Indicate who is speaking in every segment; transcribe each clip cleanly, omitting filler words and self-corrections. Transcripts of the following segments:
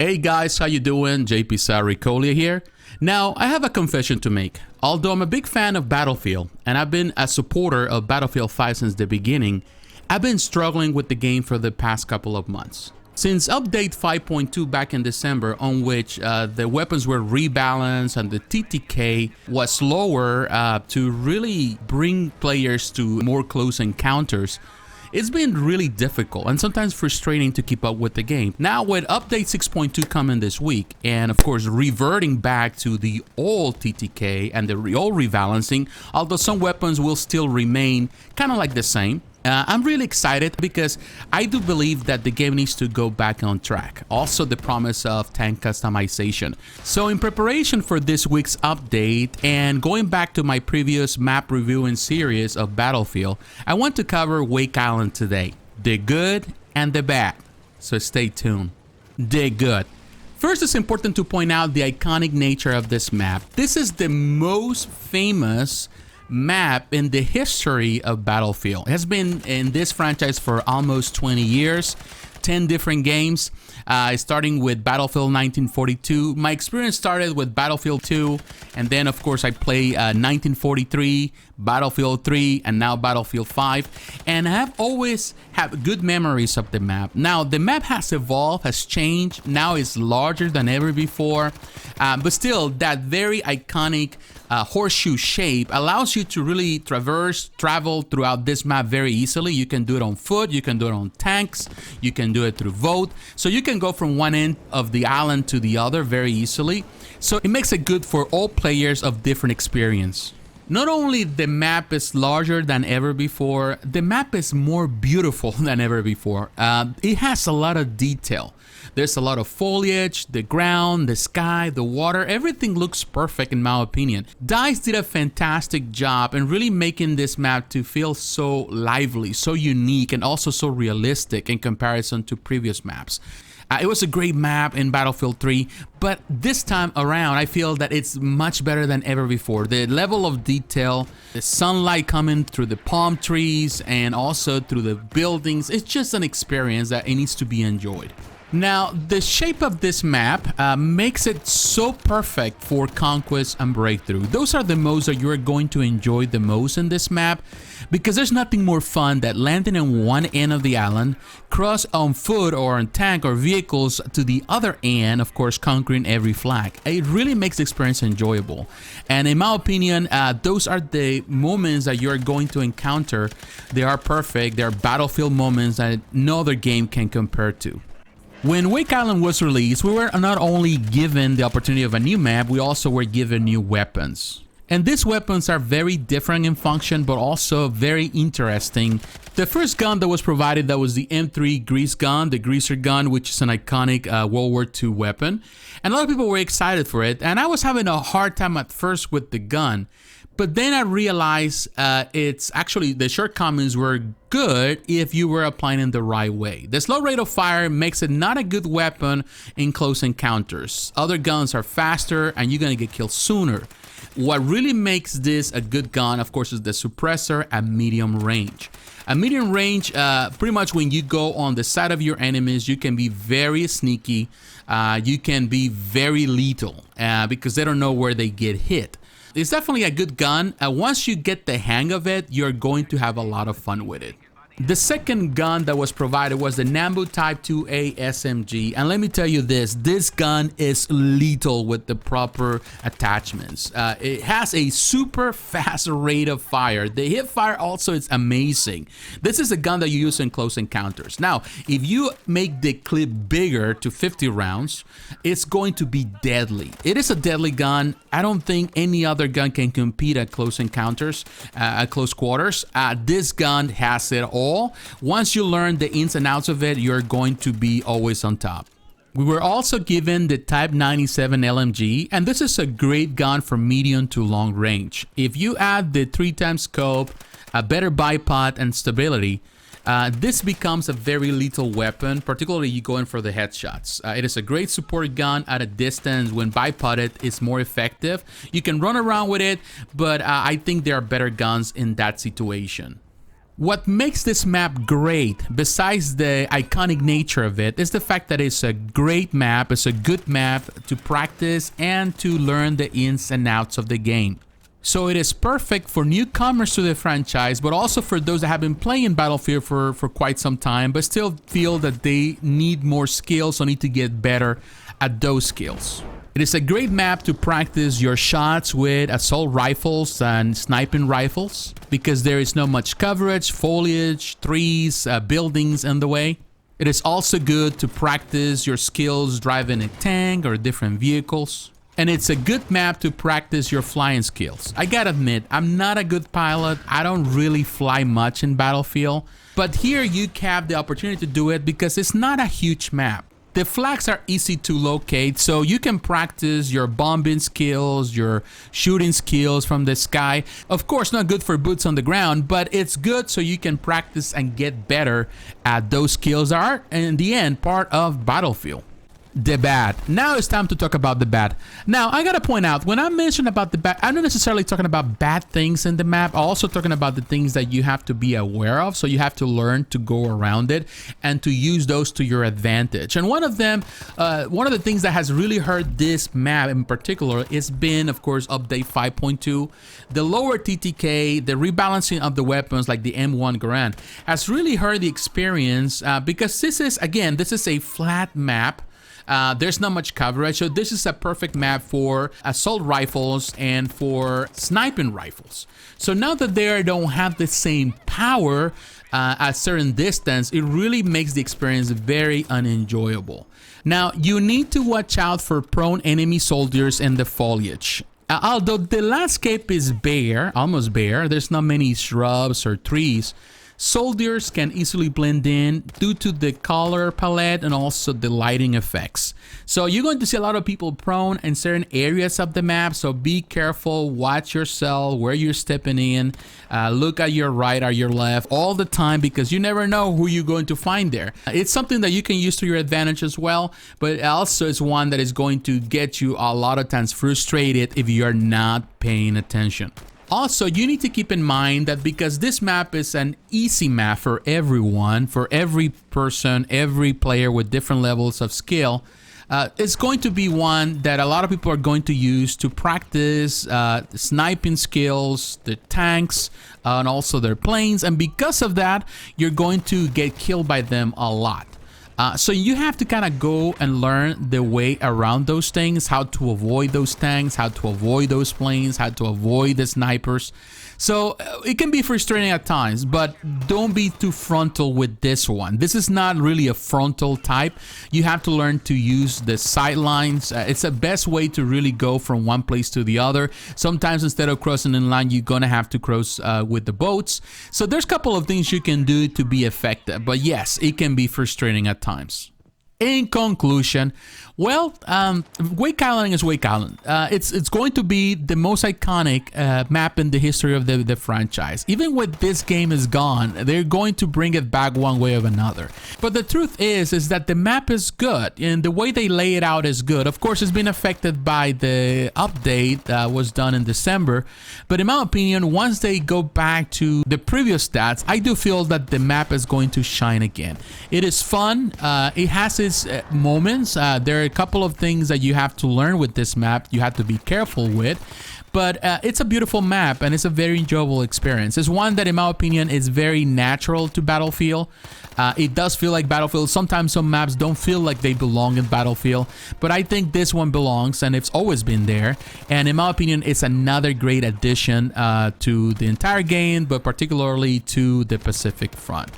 Speaker 1: Hey guys, how you doing? jpsarrireviews here. Now, I have a confession to make. Although I'm a big fan of Battlefield, and I've been a supporter of Battlefield 5 since the beginning, I've been struggling with the game for the past couple of months. Since update 5.2 back in December, on which the weapons were rebalanced and the TTK was lower to really bring players to more close encounters, it's been really difficult and sometimes frustrating to keep up with the game. Now with update 6.2 coming this week, and of course reverting back to the old TTK and the old rebalancing, although some weapons will still remain kind of like the same, I'm really excited because I do believe that the game needs to go back on track. Also the promise of tank customization. So in preparation for this week's update and going back to my previous map reviewing series of Battlefield, I want to cover Wake Island today. The good and the bad. So stay tuned. The good. First, it's important to point out the iconic nature of this map. This is the most famous map in the history of Battlefield. It has been in this franchise for almost 20 years, 10 different games, starting with Battlefield 1942. My experience started with Battlefield 2, and then of course I played 1943, Battlefield 3, and now Battlefield 5, and I have always had good memories of the map. Now the map has evolved, has changed, now it's larger than ever before, but still that very iconic horseshoe shape allows you to really travel throughout this map very easily. You can do it on foot, you can do it on tanks, you can do it through boat, so you can go from one end of the island to the other very easily. So it makes it good for all players of different experience. Not only the map is larger than ever before, the map is more beautiful than ever before. It has a lot of detail. There's a lot of foliage, the ground, the sky, the water, everything looks perfect in my opinion. DICE did a fantastic job in really making this map to feel so lively, so unique, and also so realistic in comparison to previous maps. It was a great map in Battlefield 3, but this time around I feel that it's much better than ever before. The level of detail, the sunlight coming through the palm trees and also through the buildings, it's just an experience that it needs to be enjoyed. Now, the shape of this map makes it so perfect for Conquest and Breakthrough. Those are the modes that you are going to enjoy the most in this map, because there's nothing more fun than landing on one end of the island, cross on foot or on tank or vehicles to the other end, of course conquering every flag. It really makes the experience enjoyable. And in my opinion, those are the moments that you're going to encounter. They are perfect. They are Battlefield moments that no other game can compare to. When Wake Island was released, we were not only given the opportunity of a new map, we also were given new weapons. And these weapons are very different in function, but also very interesting. The first gun that was provided, that was the M3 grease gun, the greaser gun, which is an iconic World War II weapon. And a lot of people were excited for it, and I was having a hard time at first with the gun. But then I realized it's actually, the shortcomings were good if you were applying it the right way. The slow rate of fire makes it not a good weapon in close encounters. Other guns are faster and you're gonna get killed sooner. What really makes this a good gun, of course, is the suppressor at medium range. At medium range, pretty much when you go on the side of your enemies, you can be very sneaky. You can be very lethal because they don't know where they get hit. It's definitely a good gun. Once you get the hang of it, you're going to have a lot of fun with it. The second gun that was provided was the Nambu Type 2A SMG, and let me tell you this gun is lethal with the proper attachments. It has a super fast rate of fire. The hip fire also is amazing. This is a gun that you use in close encounters. Now, if you make the clip bigger to 50 rounds, it's going to be deadly. It is a deadly gun. I don't think any other gun can compete at close encounters, at close quarters. This gun has it all. Once you learn the ins and outs of it, you're going to be always on top. We were also given the Type 97 LMG, and this is a great gun for medium to long range. If you add the 3x scope, a better bipod, and stability, this becomes a very lethal weapon, particularly you go in for the headshots. It is a great support gun at a distance. When bipoded, it's more effective. You can run around with it, but I think there are better guns in that situation. What makes this map great, besides the iconic nature of it, is the fact that it's a great map, it's a good map to practice and to learn the ins and outs of the game. So it is perfect for newcomers to the franchise, but also for those that have been playing Battlefield for quite some time, but still feel that they need more skills or need to get better at those skills. It is a great map to practice your shots with assault rifles and sniping rifles because there is not much coverage, foliage, trees, buildings in the way. It is also good to practice your skills driving a tank or different vehicles. And it's a good map to practice your flying skills. I gotta admit, I'm not a good pilot. I don't really fly much in Battlefield. But here you have the opportunity to do it because it's not a huge map. The flags are easy to locate, so you can practice your bombing skills, your shooting skills from the sky. Of course, not good for boots on the ground, but it's good so you can practice and get better at those skills that are, in the end, part of Battlefield. The bad. Now it's time to talk about the bad. Now, I gotta point out, when I mention about the bad, I'm not necessarily talking about bad things in the map. I'm also talking about the things that you have to be aware of. So you have to learn to go around it and to use those to your advantage. And one of them, one of the things that has really hurt this map in particular, has been, of course, update 5.2. The lower TTK, the rebalancing of the weapons like the M1 Garand has really hurt the experience because this is, again, this is a flat map. There's not much coverage, so this is a perfect map for assault rifles and for sniping rifles. So now that they don't have the same power at certain distance, it really makes the experience very unenjoyable. Now, you need to watch out for prone enemy soldiers in the foliage. Although the landscape is bare, almost bare, there's not many shrubs or trees, soldiers can easily blend in due to the color palette and also the lighting effects. So you're going to see a lot of people prone in certain areas of the map, so be careful, watch yourself, where you're stepping in, look at your right or your left all the time because you never know who you're going to find there. It's something that you can use to your advantage as well, but also it's one that is going to get you a lot of times frustrated if you're not paying attention. Also, you need to keep in mind that because this map is an easy map for everyone, for every person, every player with different levels of skill, it's going to be one that a lot of people are going to use to practice sniping skills, the tanks, and also their planes. And because of that, you're going to get killed by them a lot. So you have to kind of go and learn the way around those things, how to avoid those tanks, how to avoid those planes, how to avoid the snipers. So it can be frustrating at times, but don't be too frontal with this one. This is not really a frontal type. You have to learn to use the sidelines. It's the best way to really go from one place to the other. Sometimes instead of crossing in line, you're gonna have to cross with the boats. So there's a couple of things you can do to be effective, but yes, it can be frustrating at times. In conclusion, well, Wake Island is Wake Island. It's going to be the most iconic map in the history of the franchise. Even when this game is gone, they're going to bring it back one way or another. But the truth is that the map is good and the way they lay it out is good. Of course, it's been affected by the update that was done in December. But in my opinion, once they go back to the previous stats, I do feel that the map is going to shine again. It is fun. It has its moments. There are a couple of things that you have to learn with this map, you have to be careful with, but it's a beautiful map and it's a very enjoyable experience. It's one that in my opinion is very natural to Battlefield. It does feel like Battlefield. Sometimes some maps don't feel like they belong in Battlefield, but I think this one belongs and it's always been there, and in my opinion it's another great addition to the entire game, but particularly to the Pacific Front.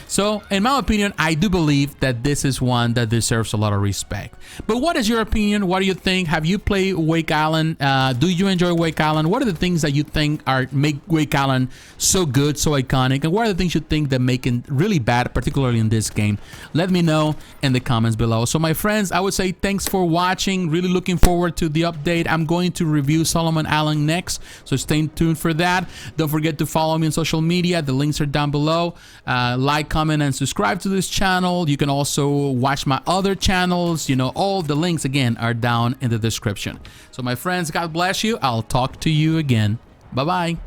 Speaker 1: So, in my opinion, I do believe that this is one that deserves a lot of respect. But what is your opinion? What do you think? Have you played Wake Island? Do you enjoy Wake Island? What are the things that you think make Wake Island so good, so iconic? And what are the things you think that make it really bad, particularly in this game? Let me know in the comments below. So, my friends, I would say thanks for watching. Really looking forward to the update. I'm going to review Solomon Island next, so stay tuned for that. Don't forget to follow me on social media. The links are down below. Like, comment, and subscribe to this channel. You can also watch my other channels. You know, all the links again are down in the description. So my friends, God bless you. I'll talk to you again. Bye-bye.